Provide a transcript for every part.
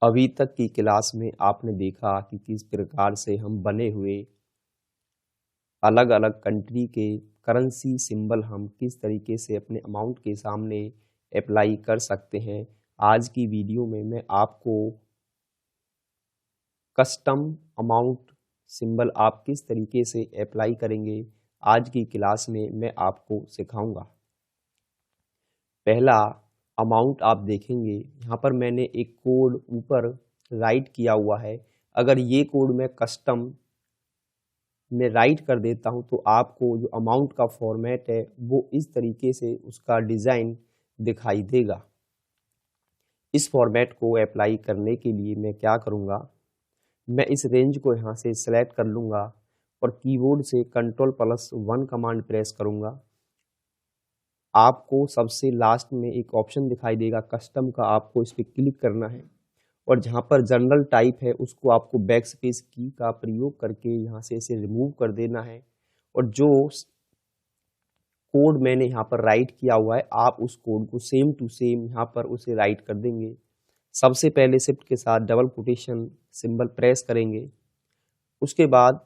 अभी तक की क्लास में आपने देखा कि किस प्रकार से हम बने हुए अलग अलग कंट्री के करेंसी सिंबल हम किस तरीके से अपने अमाउंट के सामने अप्लाई कर सकते हैं। आज की वीडियो में मैं आपको कस्टम अमाउंट सिंबल आप किस तरीके से अप्लाई करेंगे, आज की क्लास में मैं आपको सिखाऊंगा। पहला अमाउंट आप देखेंगे, यहाँ पर मैंने एक कोड ऊपर राइट किया हुआ है। अगर ये कोड मैं कस्टम में राइट कर देता हूँ तो आपको जो अमाउंट का फॉर्मेट है वो इस तरीके से उसका डिज़ाइन दिखाई देगा। इस फॉर्मेट को अप्लाई करने के लिए मैं क्या करूँगा, मैं इस रेंज को यहाँ से सेलेक्ट कर लूँगा और कीबोर्ड से Ctrl+1 कमांड प्रेस करूँगा। आपको सबसे लास्ट में एक ऑप्शन दिखाई देगा कस्टम का, आपको इस पर क्लिक करना है और जहाँ पर जनरल टाइप है उसको आपको बैक स्पेस की का प्रयोग करके यहाँ से इसे रिमूव कर देना है। और जो कोड मैंने यहाँ पर राइट किया हुआ है आप उस कोड को सेम टू सेम यहाँ पर उसे राइट कर देंगे। सबसे पहले शिफ्ट के साथ डबल कोटेशन सिंबल प्रेस करेंगे, उसके बाद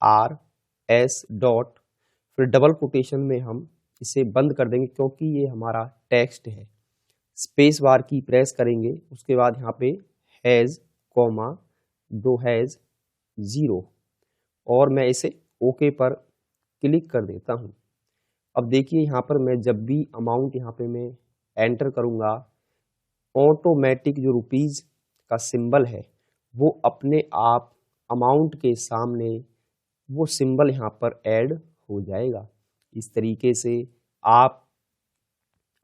RS डॉट, फिर डबल कोटेशन में हम इसे बंद कर देंगे क्योंकि ये हमारा टेक्स्ट है। स्पेस बार की प्रेस करेंगे, उसके बाद यहाँ पे हैज़ कॉमा 2 हैज़ 0 और मैं इसे ओके पर क्लिक कर देता हूँ। अब देखिए यहाँ पर मैं जब भी अमाउंट यहाँ पे मैं एंटर करूँगा ऑटोमेटिक जो रुपीज़ का सिंबल है वो अपने आप अमाउंट के सामने वो सिंबल यहाँ पर ऐड हो जाएगा। इस तरीके से आप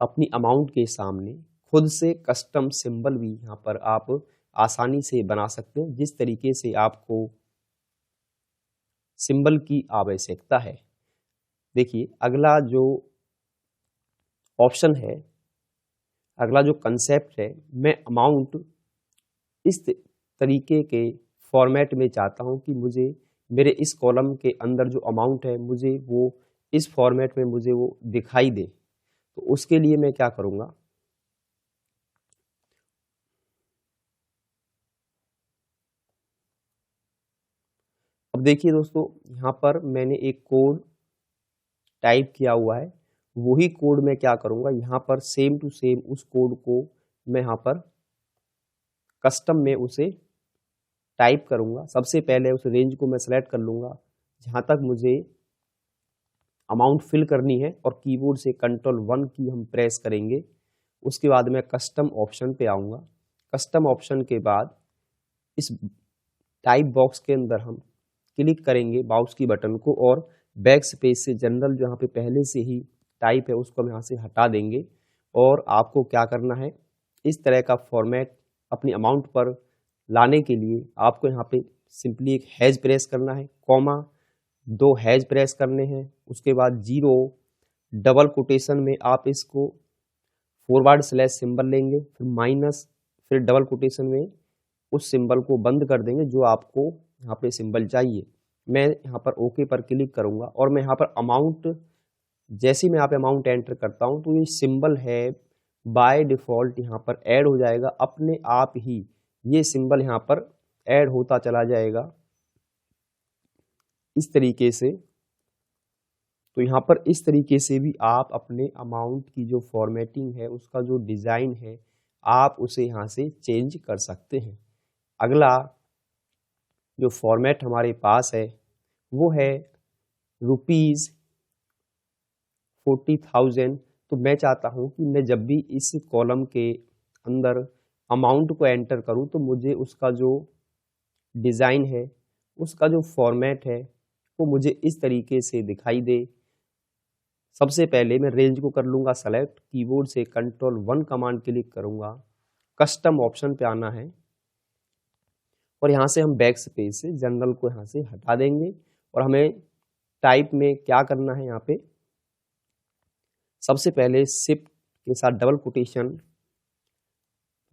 अपनी अमाउंट के सामने खुद से कस्टम सिंबल भी यहाँ पर आप आसानी से बना सकते हैं, जिस तरीके से आपको सिंबल की आवश्यकता है। देखिए अगला जो ऑप्शन है, अगला जो कंसेप्ट है, मैं अमाउंट इस तरीके के फॉर्मेट में चाहता हूँ कि मुझे मेरे इस कॉलम के अंदर जो अमाउंट है मुझे वो इस फॉर्मेट में मुझे वो दिखाई दे। तो उसके लिए मैं क्या करूँगा, अब देखिए दोस्तों यहाँ पर मैंने एक कोड टाइप किया हुआ है, वही कोड मैं क्या करूँगा यहाँ पर सेम टू सेम उस कोड को मैं यहाँ पर कस्टम में उसे टाइप करूँगा। सबसे पहले उस रेंज को मैं सेलेक्ट कर लूँगा जहाँ तक मुझे अमाउंट फिल करनी है और कीबोर्ड से Ctrl+1 की हम प्रेस करेंगे। उसके बाद मैं कस्टम ऑप्शन पे आऊँगा। कस्टम ऑप्शन के बाद इस टाइप बॉक्स के अंदर हम क्लिक करेंगे माउस की बटन को और बैक स्पेस से जनरल जो यहाँ पे पहले से ही टाइप है उसको हम यहाँ से हटा देंगे। और आपको क्या करना है, इस तरह का फॉर्मेट अपनी अमाउंट पर लाने के लिए आपको यहाँ पे सिंपली एक हैज प्रेस करना है, कॉमा 2 हैज प्रेस करने हैं, उसके बाद 0 डबल कोटेशन में आप इसको फॉरवर्ड स्लैश सिंबल लेंगे, फिर माइनस, फिर डबल कोटेशन में उस सिंबल को बंद कर देंगे जो आपको यहाँ पे सिंबल चाहिए। मैं यहाँ पर ओके पर क्लिक करूँगा और मैं यहाँ पर अमाउंट, जैसे ही मैं यहाँ पे अमाउंट एंटर करता हूँ तो ये सिंबल है बाय डिफ़ॉल्ट यहाँ पर ऐड हो जाएगा, अपने आप ही ये सिंबल यहाँ पर ऐड होता चला जाएगा इस तरीके से। तो यहाँ पर इस तरीके से भी आप अपने अमाउंट की जो फॉर्मेटिंग है उसका जो डिज़ाइन है आप उसे यहाँ से चेंज कर सकते हैं। अगला जो फॉर्मेट हमारे पास है वो है ₹40,000। तो मैं चाहता हूँ कि मैं जब भी इस कॉलम के अंदर अमाउंट को एंटर करूँ तो मुझे उसका जो डिज़ाइन है, उसका जो फॉर्मेट है वो मुझे इस तरीके से दिखाई दे। सबसे पहले मैं रेंज को कर लूँगा सेलेक्ट, कीबोर्ड से Ctrl+1 कमांड क्लिक करूँगा, कस्टम ऑप्शन पे आना है और यहाँ से हम बैक स्पेस से जनरल को यहाँ से हटा देंगे और हमें टाइप में क्या करना है, यहाँ पे सबसे पहले शिफ्ट के साथ डबल कोटेशन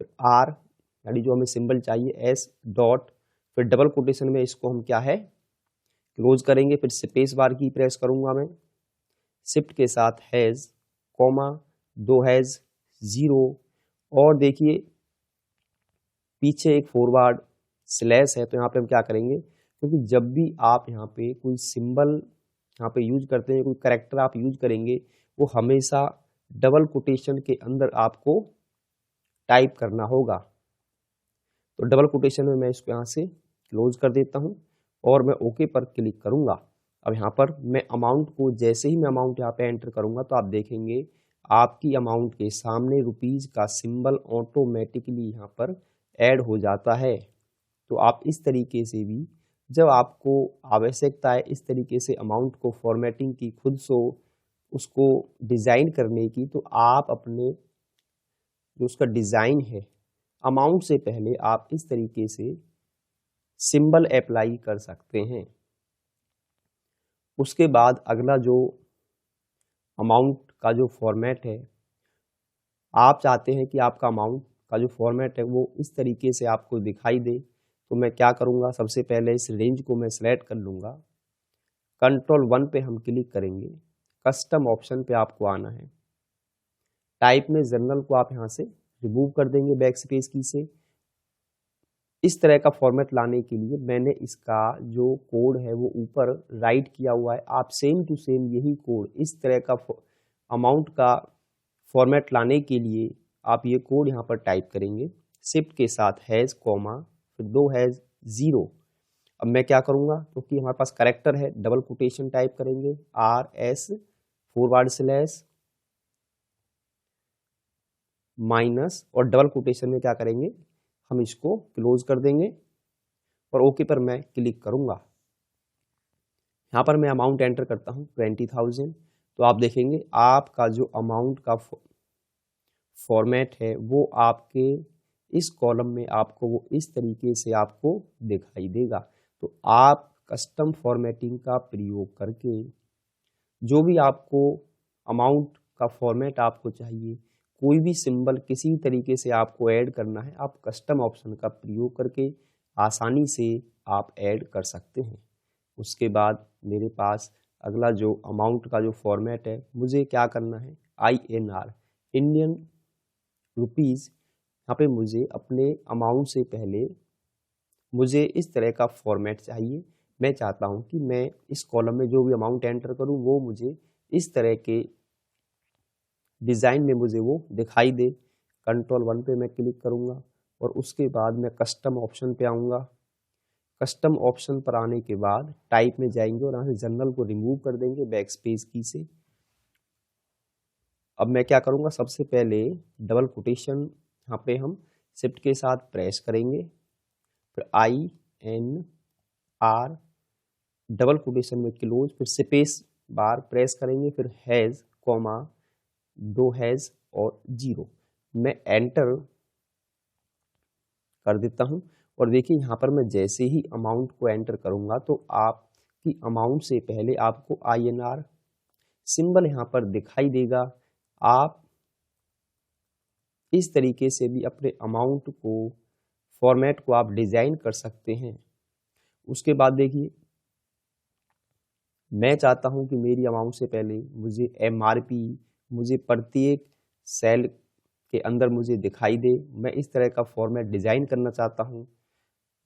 R, यानी जो हमें सिंबल चाहिए S डॉट, फिर डबल कोटेशन में इसको हम क्या है क्लोज करेंगे, फिर स्पेस बार की प्रेस करूँगा मैं, शिफ्ट के साथ हैज़ कॉमा 2 हैज़ 0 और देखिए पीछे एक फॉरवर्ड स्लैश है, तो यहाँ पे हम क्या करेंगे, क्योंकि जब भी आप यहाँ पे कोई सिंबल यहाँ पे यूज करते हैं, कोई कैरेक्टर आप यूज करेंगे, वो हमेशा डबल कोटेशन के अंदर आपको टाइप करना होगा। तो डबल कोटेशन में मैं इसको यहाँ से क्लोज कर देता हूँ और मैं ओके पर क्लिक करूँगा। अब यहाँ पर मैं अमाउंट को, जैसे ही मैं अमाउंट यहाँ पे एंटर करूँगा तो आप देखेंगे आपकी अमाउंट के सामने रुपीज़ का सिंबल ऑटोमेटिकली यहाँ पर ऐड हो जाता है। तो आप इस तरीके से भी, जब आपको आवश्यकता है इस तरीके से अमाउंट को फॉर्मेटिंग की, खुद से उसको डिज़ाइन करने की, तो आप अपने जो उसका डिज़ाइन है, अमाउंट से पहले आप इस तरीके से सिंबल अप्लाई कर सकते हैं। उसके बाद अगला जो अमाउंट का जो फॉर्मेट है, आप चाहते हैं कि आपका अमाउंट का जो फॉर्मेट है वो इस तरीके से आपको दिखाई दे, तो मैं क्या करूँगा, सबसे पहले इस रेंज को मैं सेलेक्ट कर लूँगा, कंट्रोल 1 पे हम क्लिक करेंगे, कस्टम ऑप्शन पे आपको आना है, टाइप में जनरल को आप यहाँ से रिमूव कर देंगे बैक स्पेस की से। इस तरह का फॉर्मेट लाने के लिए मैंने इसका जो कोड है वो ऊपर राइट किया हुआ है, आप सेम टू सेम यही कोड इस तरह का अमाउंट का फॉर्मेट लाने के लिए आप ये कोड यहाँ पर टाइप करेंगे, शिफ्ट के साथ हैज कॉमा फिर 2 हैज 0। अब मैं क्या करूँगा, क्योंकि हमारे पास कैरेक्टर है, डबल कोटेशन टाइप करेंगे, RS फॉरवर्ड स्लैश माइनस और डबल कोटेशन में क्या करेंगे, हम इसको क्लोज कर देंगे और ओके पर मैं क्लिक करूंगा। यहाँ पर मैं अमाउंट एंटर करता हूँ 20,000। तो आप देखेंगे आपका जो अमाउंट का फॉर्मेट है वो आपके इस कॉलम में आपको वो इस तरीके से आपको दिखाई देगा। तो आप कस्टम फॉर्मेटिंग का प्रयोग करके जो भी आपको अमाउंट का फॉर्मेट आपको चाहिए, कोई भी सिंबल किसी भी तरीके से आपको ऐड करना है, आप कस्टम ऑप्शन का प्रयोग करके आसानी से आप ऐड कर सकते हैं। उसके बाद मेरे पास अगला जो अमाउंट का जो फॉर्मेट है, मुझे क्या करना है, INR इंडियन रुपीज़। यहाँ पे मुझे अपने अमाउंट से पहले मुझे इस तरह का फॉर्मेट चाहिए। मैं चाहता हूँ कि मैं इस कॉलम में जो भी अमाउंट एंटर करूँ वो मुझे इस तरह के डिज़ाइन में मुझे वो दिखाई दे। कंट्रोल 1 पे मैं क्लिक करूँगा और उसके बाद मैं कस्टम ऑप्शन पे आऊँगा। कस्टम ऑप्शन पर आने के बाद टाइप में जाएंगे और यहाँ से जनरल को रिमूव कर देंगे बैक स्पेस की से। अब मैं क्या करूँगा, सबसे पहले डबल कोटेशन यहाँ पे हम शिफ्ट के साथ प्रेस करेंगे, फिर INR डबल कोटेशन में क्लोज, फिर स्पेस बार प्रेस करेंगे, फिर हैज़ कॉमा 2 हैज़ और 0। मैं एंटर कर देता हूँ और देखिए यहाँ पर मैं जैसे ही अमाउंट को एंटर करूँगा तो आपकी अमाउंट से पहले आपको INR सिंबल यहाँ पर दिखाई देगा। आप इस तरीके से भी अपने अमाउंट को, फॉर्मेट को आप डिज़ाइन कर सकते हैं। उसके बाद देखिए मैं चाहता हूं कि मेरी अमाउंट से पहले मुझे MRP मुझे प्रत्येक सेल के अंदर मुझे दिखाई दे। मैं इस तरह का फॉर्मेट डिज़ाइन करना चाहता हूं।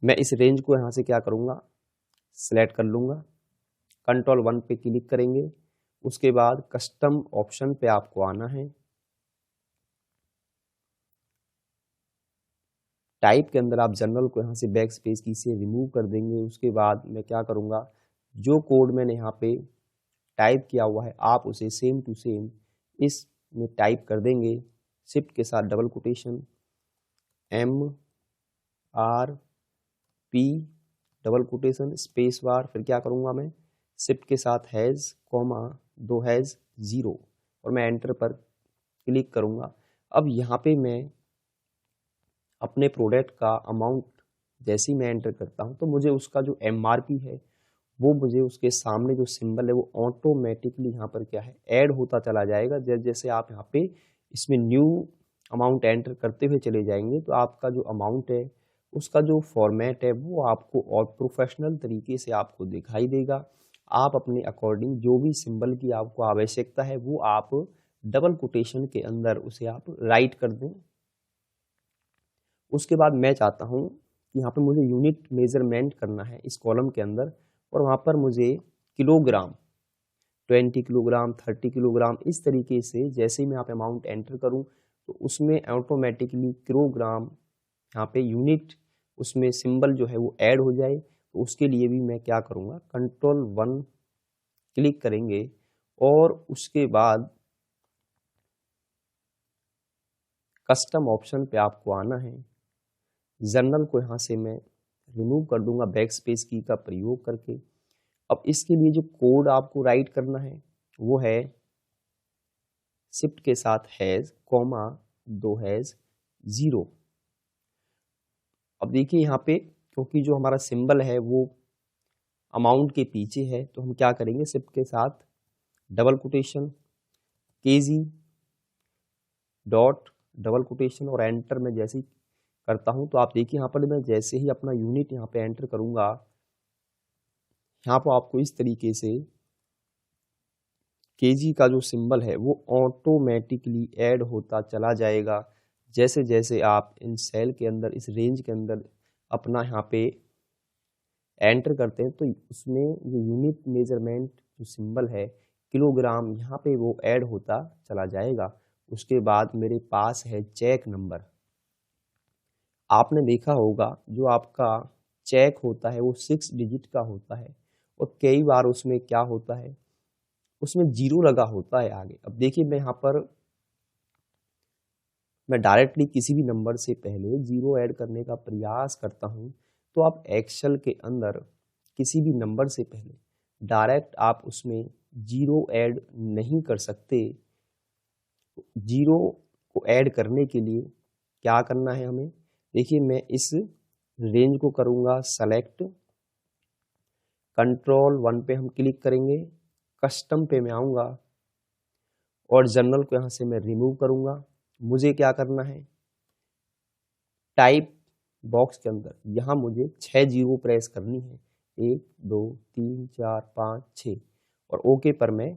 मैं इस रेंज को यहाँ से क्या करूँगा, सेलेक्ट कर लूँगा, कंट्रोल 1 पे क्लिक करेंगे। उसके बाद कस्टम ऑप्शन पे आपको आना है, टाइप के अंदर आप जनरल को यहाँ से बैक स्पेस की से रिमूव कर देंगे। उसके बाद मैं क्या करूँगा, जो कोड मैंने यहाँ पे टाइप किया हुआ है आप उसे सेम टू सेम इसमें टाइप कर देंगे, शिफ्ट के साथ double quotation MRP double quotation space bar, फिर क्या करूँगा मैं, शिफ्ट के साथ हैज़ कॉमा 2 हैज़ 0 और मैं एंटर पर क्लिक करूँगा। अब यहाँ पे मैं अपने प्रोडक्ट का अमाउंट जैसे ही मैं एंटर करता हूँ तो मुझे उसका जो MRP है वो मुझे उसके सामने जो सिंबल है वो ऑटोमेटिकली यहाँ पर क्या है ऐड होता चला जाएगा। जैसे जैसे आप यहाँ पे इसमें न्यू अमाउंट एंटर करते हुए चले जाएंगे तो आपका जो अमाउंट है उसका जो फॉर्मेट है वो आपको और प्रोफेशनल तरीके से आपको दिखाई देगा। आप अपने अकॉर्डिंग जो भी सिंबल की आपको आवश्यकता है वो आप डबल कोटेशन के अंदर उसे आप राइट कर दें उसके बाद मैं चाहता हूँ कि यहाँ पे मुझे यूनिट मेजरमेंट करना है इस कॉलम के अंदर, और वहाँ पर मुझे किलोग्राम 20 किलोग्राम 30 किलोग्राम इस तरीके से जैसे ही मैं यहाँ पे अमाउंट एंटर करूँ तो उसमें ऑटोमेटिकली किलोग्राम यहाँ पे यूनिट उसमें सिंबल जो है वो ऐड हो जाए। तो उसके लिए भी मैं क्या करूँगा, Ctrl+1 क्लिक करेंगे और उसके बाद कस्टम ऑप्शन पे आपको आना है। जर्नल को यहाँ से मैं रिमूव कर दूंगा बैक स्पेस की का प्रयोग करके। अब इसके लिए जो कोड आपको राइट करना है वो है शिफ्ट के साथ हैज कॉमा 2 हैज 0। अब देखिए यहाँ पे क्योंकि जो हमारा सिंबल है वो अमाउंट के पीछे है तो हम क्या करेंगे, शिफ्ट के साथ double quotation KG dot double quotation और एंटर में जैसे ही करता हूं तो आप देखिए यहाँ पर मैं जैसे ही अपना यूनिट यहाँ पे एंटर करूंगा, यहाँ पर आपको इस तरीके से केजी का जो सिंबल है वो ऑटोमेटिकली ऐड होता चला जाएगा। जैसे जैसे आप इन सेल के अंदर इस रेंज के अंदर अपना यहाँ पे एंटर करते हैं तो उसमें जो यूनिट मेजरमेंट जो सिंबल है किलोग्राम यहाँ पे वो ऐड होता चला जाएगा। उसके बाद मेरे पास है चेक नंबर। आपने देखा होगा जो आपका चेक होता है वो 6 डिजिट का होता है और कई बार उसमें क्या होता है, उसमें 0 लगा होता है आगे। अब देखिए मैं यहाँ पर मैं डायरेक्टली किसी भी नंबर से पहले 0 ऐड करने का प्रयास करता हूँ तो आप एक्सेल के अंदर किसी भी नंबर से पहले डायरेक्ट आप उसमें 0 ऐड नहीं कर सकते। 0 को ऐड करने के लिए क्या करना है हमें, देखिए मैं इस रेंज को करूँगा सेलेक्ट, Ctrl+1 पे हम क्लिक करेंगे, कस्टम पे मैं आऊँगा और जनरल को यहाँ से मैं रिमूव करूँगा। मुझे क्या करना है, टाइप बॉक्स के अंदर यहाँ मुझे 6 0 प्रेस करनी है, 1 2 3 4 5 6 और ओके पर मैं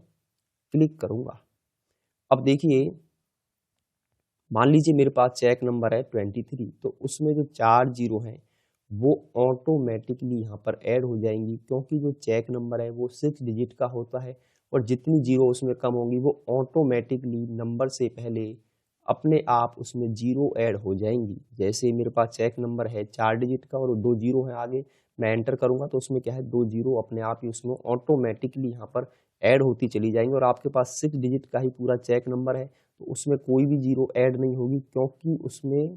क्लिक करूँगा। अब देखिए मान लीजिए मेरे पास चेक नंबर है 23 तो उसमें जो 4 0 हैं वो ऑटोमेटिकली यहाँ पर ऐड हो जाएंगी क्योंकि जो चेक नंबर है वो 6 डिजिट का होता है और जितनी जीरो उसमें कम होंगी वो ऑटोमेटिकली नंबर से पहले अपने आप उसमें 0 ऐड हो जाएंगी। जैसे मेरे पास चेक नंबर है 4 डिजिट का और 2 0 है आगे, मैं एंटर करूंगा तो उसमें क्या है 2 0 अपने आप ही उसमें ऑटोमेटिकली यहाँ पर ऐड होती चली जाएंगी और आपके पास 6 डिजिट का ही पूरा चेक नंबर है तो उसमें कोई भी 0 ऐड नहीं होगी क्योंकि उसमें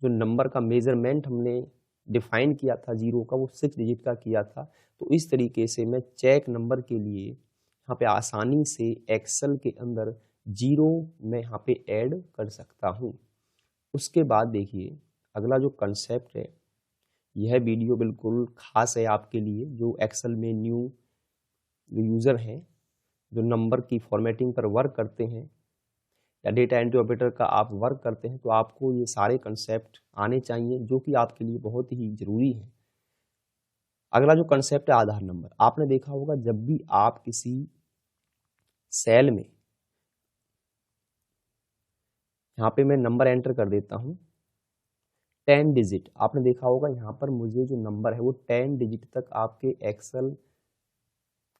जो नंबर का मेजरमेंट हमने डिफाइन किया था 0 का वो 6 डिजिट का किया था। तो इस तरीके से मैं चेक नंबर के लिए यहाँ पे आसानी से एक्सेल के अंदर 0 मैं यहाँ पे ऐड कर सकता हूँ। उसके बाद देखिए अगला जो कंसेप्ट है, यह वीडियो बिल्कुल खास है आपके लिए जो एक्सेल में न्यू जो यूज़र हैं जो नंबर की फॉर्मेटिंग पर वर्क करते हैं या डेटा एंट्री ऑपरेटर का आप वर्क करते हैं तो आपको ये सारे कंसेप्ट आने चाहिए जो कि आपके लिए बहुत ही ज़रूरी है। अगला जो कंसेप्ट है आधार नंबर। आपने देखा होगा जब भी आप किसी सेल में, यहाँ पे मैं नंबर एंटर कर देता हूँ 10 डिजिट, आपने देखा होगा यहाँ पर मुझे जो नंबर है वो 10 डिजिट तक आपके एक्सेल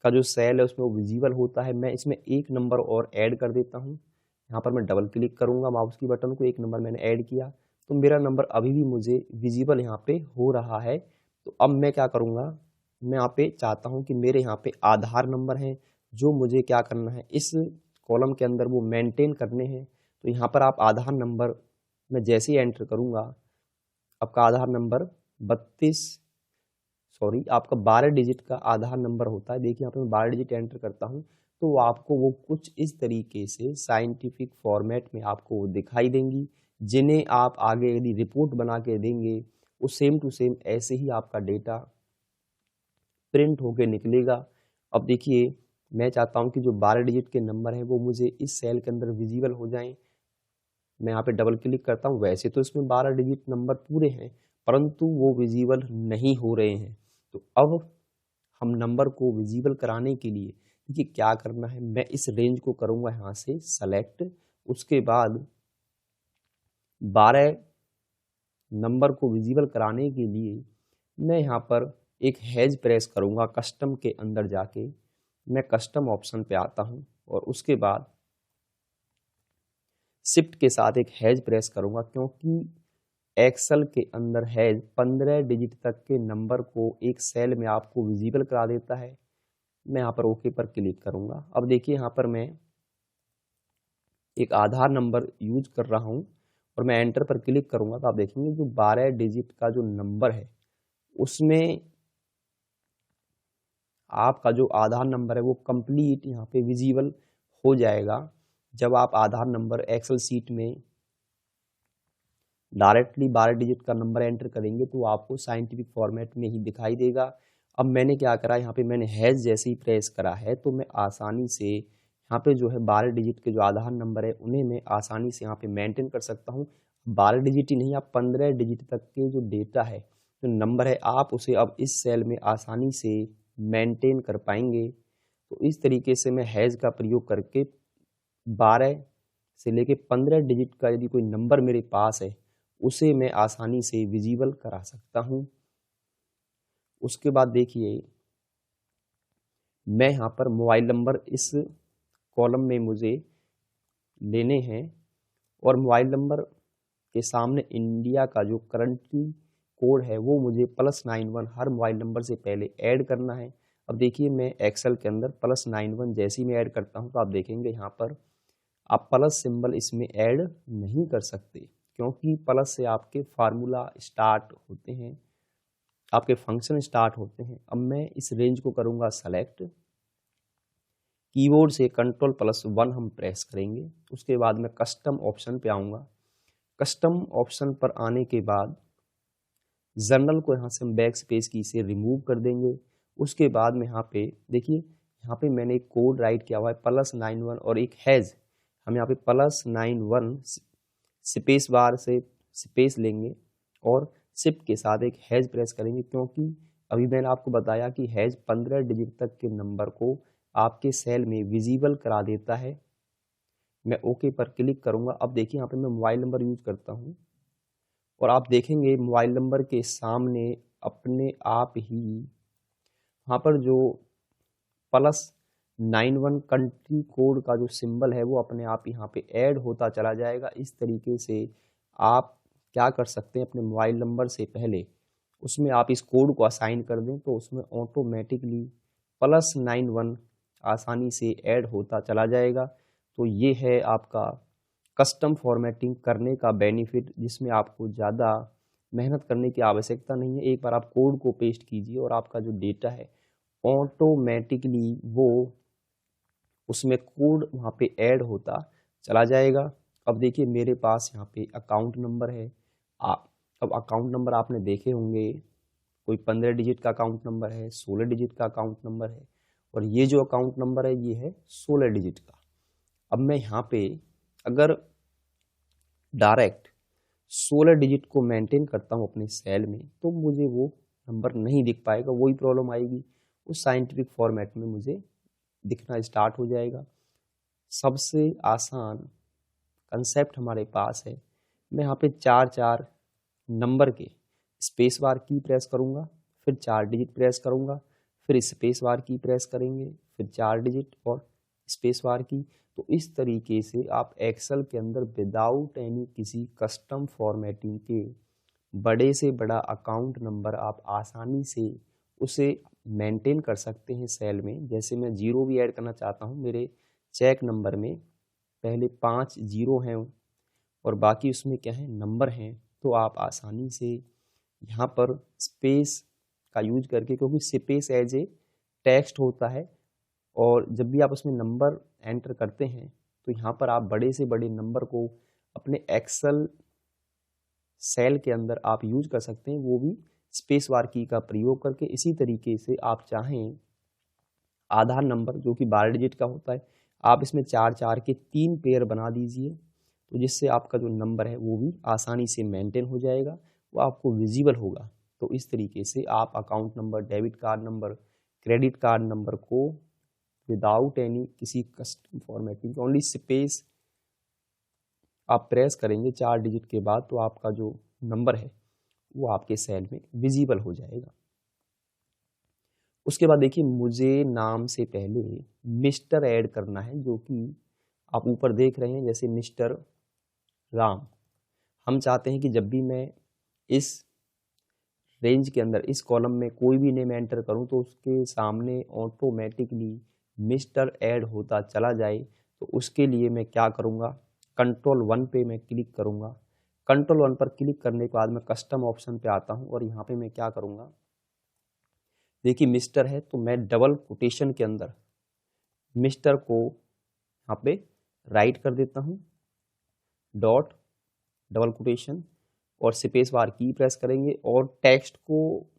का जो सेल है उसमें वो विजिबल होता है। मैं इसमें एक नंबर और ऐड कर देता हूँ, यहाँ पर मैं डबल क्लिक करूँगा माउस की बटन को, एक नंबर मैंने ऐड किया तो मेरा नंबर अभी भी मुझे विजिबल यहाँ पे हो रहा है। तो अब मैं क्या करूँगा, मैं यहाँ पे चाहता हूँ कि मेरे यहाँ पे आधार नंबर हैं जो मुझे क्या करना है इस कॉलम के अंदर वो मेंटेन करने हैं। तो यहाँ पर आप आधार नंबर मैं जैसे ही एंटर करूँगा, आपका आधार नंबर 12 डिजिट का आधार नंबर होता है। देखिए यहाँ पे मैं 12 डिजिट एंटर करता हूँ तो आपको वो कुछ इस तरीके से साइंटिफिक फॉर्मेट में आपको वो दिखाई देंगी जिन्हें आप आगे यदि रिपोर्ट बना के देंगे वो सेम टू सेम ऐसे ही आपका डेटा प्रिंट होके निकलेगा। अब देखिए मैं चाहता हूँ कि जो 12 डिजिट के नंबर हैं वो मुझे इस सेल के अंदर विजिबल हो जाएं। मैं यहाँ पे डबल क्लिक करता हूँ, वैसे तो इसमें 12 डिजिट नंबर पूरे हैं परंतु वो विजिबल नहीं हो रहे हैं। तो अब हम नंबर को विजिबल कराने के लिए देखिए क्या करना है, मैं इस रेंज को करूँगा यहाँ से सेलेक्ट, उसके बाद 12 नंबर को विजिबल कराने के लिए मैं यहाँ पर एक हैज प्रेस करूँगा। कस्टम के अंदर जाके मैं कस्टम ऑप्शन पे आता हूँ और उसके बाद शिफ्ट के साथ एक हैज प्रेस करूँगा, क्योंकि एक्सेल के अंदर हैज 15 डिजिट तक के नंबर को एक सेल में आपको विजिबल करा देता है। मैं यहाँ पर ओके पर क्लिक करूँगा। अब देखिए यहाँ पर मैं एक आधार नंबर यूज कर रहा हूँ और मैं एंटर पर क्लिक करूँगा तो आप देखेंगे जो 12 डिजिट का जो नंबर है उसमें आपका जो आधार नंबर है वो कंप्लीट यहाँ पे विजिबल हो जाएगा। जब आप आधार नंबर एक्सेल सीट में डायरेक्टली 12 डिजिट का नंबर एंटर करेंगे तो आपको साइंटिफिक फॉर्मेट में ही दिखाई देगा। अब मैंने क्या करा, यहाँ पे मैंने हैज जैसे ही प्रेस करा है तो मैं आसानी से यहाँ पे जो है 12 डिजिट के जो आधार नंबर है उन्हें मैं आसानी से यहाँ पे मेंटेन कर सकता हूँ। 12 डिजिट ही नहीं, आप 15 डिजिट तक के जो डेटा है, जो नंबर है, आप उसे अब इस सेल में आसानी से मेंटेन कर पाएंगे। तो इस तरीके से मैं हैज का प्रयोग करके 12 से लेके 15 डिजिट का यदि कोई नंबर मेरे पास है उसे मैं आसानी से विजिबल करा सकता हूं। उसके बाद देखिए मैं यहाँ पर मोबाइल नंबर इस कॉलम में मुझे लेने हैं और मोबाइल नंबर के सामने इंडिया का जो करंटली कोड है वो मुझे +91 हर मोबाइल नंबर से पहले ऐड करना है। अब देखिए मैं एक्सेल के अंदर +91 जैसे ही मैं ऐड करता हूँ तो आप देखेंगे यहाँ पर आप प्लस सिंबल इसमें ऐड नहीं कर सकते, क्योंकि प्लस से आपके फार्मूला स्टार्ट होते हैं, आपके फंक्शन स्टार्ट होते हैं। अब मैं इस रेंज को करूँगा सेलेक्ट, कीबोर्ड से Ctrl+1 हम प्रेस करेंगे। उसके बाद मैं कस्टम ऑप्शन पे आऊँगा। कस्टम ऑप्शन पर आने के बाद जनरल को यहाँ से हम बैक स्पेस की से रिमूव कर देंगे। उसके बाद में यहाँ पे देखिए यहाँ पे मैंने एक कोड राइट किया हुआ है +91 और एक हैज, हम यहाँ पे +91 स्पेस बार से स्पेस लेंगे और शिफ्ट के साथ एक हैज प्रेस करेंगे, क्योंकि अभी मैंने आपको बताया कि हैज 15 डिजिट तक के नंबर को आपके सेल में विजिबल करा देता है। मैं ओके पर क्लिक करूंगा। अब देखिए यहाँ पे मैं मोबाइल नंबर यूज करता हूँ और आप देखेंगे मोबाइल नंबर के सामने अपने आप ही वहाँ पर जो +91 कंट्री कोड का जो सिंबल है वो अपने आप यहाँ पे ऐड होता चला जाएगा। इस तरीके से आप क्या कर सकते हैं, अपने मोबाइल नंबर से पहले उसमें आप इस कोड को असाइन कर दें तो उसमें ऑटोमेटिकली +91 आसानी से ऐड होता चला जाएगा। तो ये है आपका कस्टम फॉर्मेटिंग करने का बेनिफिट, जिसमें आपको ज़्यादा मेहनत करने की आवश्यकता नहीं है। एक बार आप कोड को पेस्ट कीजिए और आपका जो डेटा है ऑटोमेटिकली वो उसमें कोड वहाँ पे ऐड होता चला जाएगा। अब देखिए मेरे पास यहाँ पे अकाउंट नंबर है। अब अकाउंट नंबर आपने देखे होंगे, कोई 15 डिजिट का अकाउंट नंबर है, 16 डिजिट का अकाउंट नंबर है, और ये जो अकाउंट नंबर है ये है 16 डिजिट का। अब मैं यहाँ पे अगर डायरेक्ट 16 डिजिट को मेंटेन करता हूँ अपने सेल में तो मुझे वो नंबर नहीं दिख पाएगा, वही प्रॉब्लम आएगी। उस साइंटिफिक फॉर्मेट में मुझे दिखना स्टार्ट हो जाएगा। सबसे आसान कंसेप्ट हमारे पास है। मैं यहाँ पे 4 नंबर के स्पेस बार की प्रेस करूँगा, फिर 4 डिजिट प्रेस करूँगा, फिर स्पेस बार की प्रेस करेंगे, फिर 4 डिजिट और स्पेस बार की। तो इस तरीके से आप एक्सेल के अंदर विदाउट एनी किसी कस्टम फॉर्मेटिंग के बड़े से बड़ा अकाउंट नंबर आप आसानी से उसे मेंटेन कर सकते हैं सेल में। जैसे मैं 0 भी ऐड करना चाहता हूँ, मेरे चेक नंबर में पहले 5 0 हैं और बाकी उसमें क्या है, नंबर हैं, तो आप आसानी से यहाँ पर स्पेस का यूज करके, क्योंकि स्पेस एज ए टेक्स्ट होता है और जब भी आप उसमें नंबर एंटर करते हैं तो यहाँ पर आप बड़े से बड़े नंबर को अपने एक्सेल सेल के अंदर आप यूज कर सकते हैं, वो भी स्पेस बार की का प्रयोग करके। इसी तरीके से आप चाहें आधार नंबर जो कि 12 डिजिट का होता है, आप इसमें 4 के 3 पेयर बना दीजिए, तो जिससे आपका जो नंबर है वो भी आसानी से मेंटेन हो जाएगा, वो आपको विजिबल होगा। तो इस तरीके से आप account number, debit card number, credit card number को विदाउट एनी किसी कस्टम फॉर्मेटिंग, ओनली स्पेस आप प्रेस करेंगे 4 डिजिट के बाद, तो आपका जो नंबर है वो आपके सेल में विजिबल हो जाएगा। उसके बाद देखिए मुझे नाम से पहले मिस्टर ऐड करना है, जो कि आप ऊपर देख रहे हैं जैसे मिस्टर राम। हम चाहते हैं कि जब भी मैं इस रेंज के अंदर इस कॉलम में कोई भी नेम एंटर करूं तो उसके सामने ऑटोमेटिकली मिस्टर ऐड होता चला जाए। तो उसके लिए मैं क्या करूंगा, कंट्रोल 1 पे मैं क्लिक करूंगा। कंट्रोल 1 पर क्लिक करने के बाद मैं कस्टम ऑप्शन पे आता हूं और यहाँ पे मैं क्या करूंगा, देखिए मिस्टर है तो मैं डबल कोटेशन के अंदर मिस्टर को यहाँ पे राइट कर देता हूँ, डॉट डबल कोटेशन और स्पेस बार की प्रेस करेंगे। और टेक्स्ट को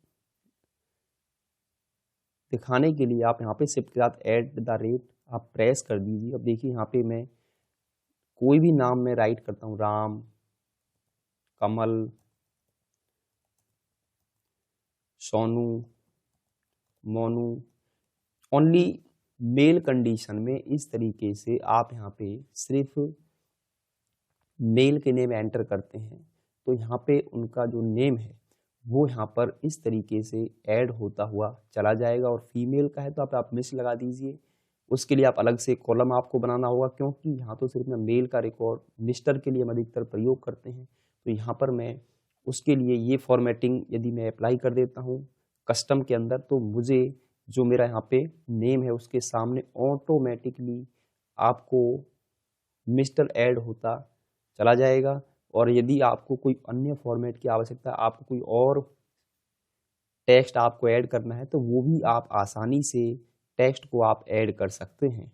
दिखाने के लिए आप यहाँ पे शिफ्ट के साथ एट द रेट आप प्रेस कर दीजिए। अब देखिए यहाँ पे मैं कोई भी नाम मैं राइट करता हूँ, Ram, Kamal, Sonu, Monu, only male condition में इस तरीके से आप यहाँ पे सिर्फ मेल के नेम एंटर करते हैं तो यहाँ पे उनका जो नेम है वो यहाँ पर इस तरीके से ऐड होता हुआ चला जाएगा। और फीमेल का है तो आप मिस लगा दीजिए। उसके लिए आप अलग से कॉलम आपको बनाना होगा, क्योंकि यहाँ तो सिर्फ मैं मेल का रिकॉर्ड मिस्टर के लिए हम अधिकतर प्रयोग करते हैं। तो यहाँ पर मैं उसके लिए ये फॉर्मेटिंग यदि मैं अप्लाई कर देता हूँ कस्टम के अंदर, तो मुझे जो मेरा यहाँ पे नेम है उसके सामने ऑटोमेटिकली आपको मिस्टर ऐड होता चला जाएगा। और यदि आपको कोई अन्य फॉर्मेट की आवश्यकता, आपको कोई और टेक्स्ट आपको ऐड करना है तो वो भी आप आसानी से टेक्स्ट को आप ऐड कर सकते हैं।